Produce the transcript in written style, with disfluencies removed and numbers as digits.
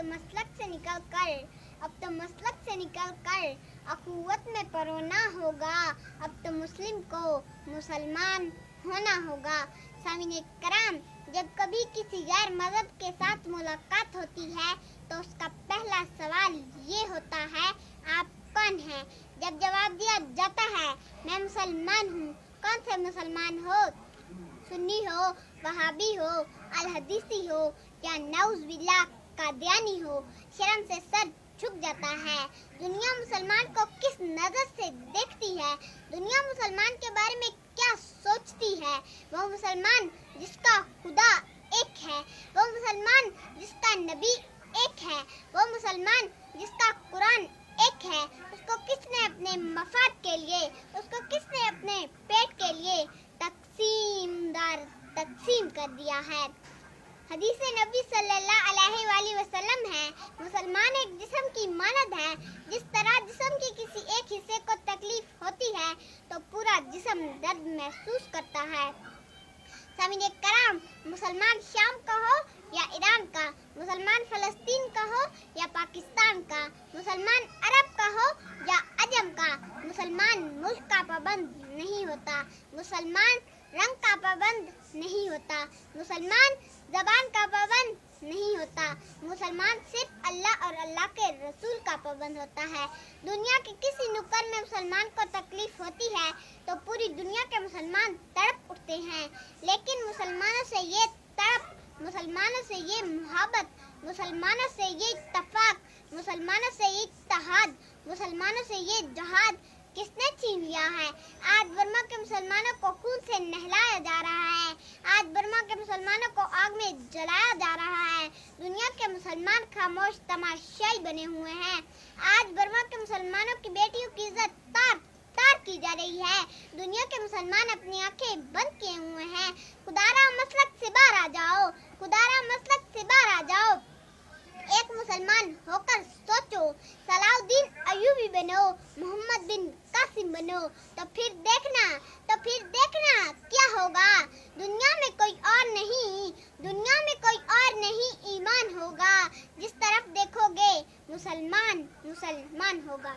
मसलक से निकल कर अखुवत में परोना होगा। अब तो मुस्लिम को मुसलमान होना होगा। सामीने कराम, जब कभी किसी गैर मज़हब के साथ मुलाकात होती है तो उसका पहला सवाल ये होता है, आप कौन हैं? जब जवाब दिया जाता है, मैं मुसलमान हूँ। कौन से मुसलमान हो? सुन्नी हो, वहाबी हो, अल हदीसी हो या नऊज़ बिल्लाह कादियानी हो, शर्म से सर झुक जाता है। दुनिया मुसलमान को किस नज़र से देखती है? दुनिया मुसलमान के बारे में क्या सोचती है? वो मुसलमान जिसका खुदा एक है, वो मुसलमान जिसका नबी एक है, वो मुसलमान जिसका कुरान एक है, उसको किसने अपने मफाद के लिए, उसको किसने अपने पेट के लिए तकसीम कर दिया है? हदीस नबी सल्लल्लाहु अलैहि वसल्लम है, मुसलमान एक जिस्म की मानद है। जिस तरह जिस्म के किसी एक हिस्से को तकलीफ होती है तो पूरा जिस्म दर्द महसूस करता है। सामीने कराम, मुसलमान शाम का हो या ईरान का, मुसलमान फलस्तीन का हो या पाकिस्तान का, मुसलमान अरब का हो या अजम का, मुसलमान मुल्क का पाबंद नहीं होता, मुसलमान रंग का पाबंद नहीं होता, मुसलमान ज़बान का पाबंद नहीं होता, मुसलमान सिर्फ अल्लाह और अल्लाह के रसूल का पाबंद होता है। दुनिया के किसी नुक्कड़ में मुसलमान को तकलीफ होती है तो पूरी दुनिया के मुसलमान तड़प उठते हैं, लेकिन मुसलमानों से ये तड़प, मुसलमानों से ये मोहब्बत, मुसलमानों से ये इत्तफाक, मुसलमानों से ये इत्तेहाद, मुसलमानों से ये जहाद किसने छीन लिया है? आज बर्मा के मुसलमानों को खून से नहलाया जा रहा है। आज बर्मा के मुसलमानों को आग में जलाया जा रहा है। दुनिया के मुसलमान खामोश तमाशाई बने हुए हैं। आज बर्मा के मुसलमानों की बेटियों की इज्जत तार तार की जा रही है। दुनिया के मुसलमान अपनी आंखें बंद किए हुए हैं। खुदारा मसलक से बाहर आ जाओ, खुदारा मसलक से बाहर आ जाओ। एक मुसलमान होकर सोचो, सलाउद्दीन अयूबी बनो, मोहम्मद बिन कासिम बनो, तो फिर देखना क्या होगा। दुनिया में कोई और नहीं, दुनिया में कोई और नहीं ईमान होगा। जिस तरफ देखोगे मुसलमान मुसलमान होगा।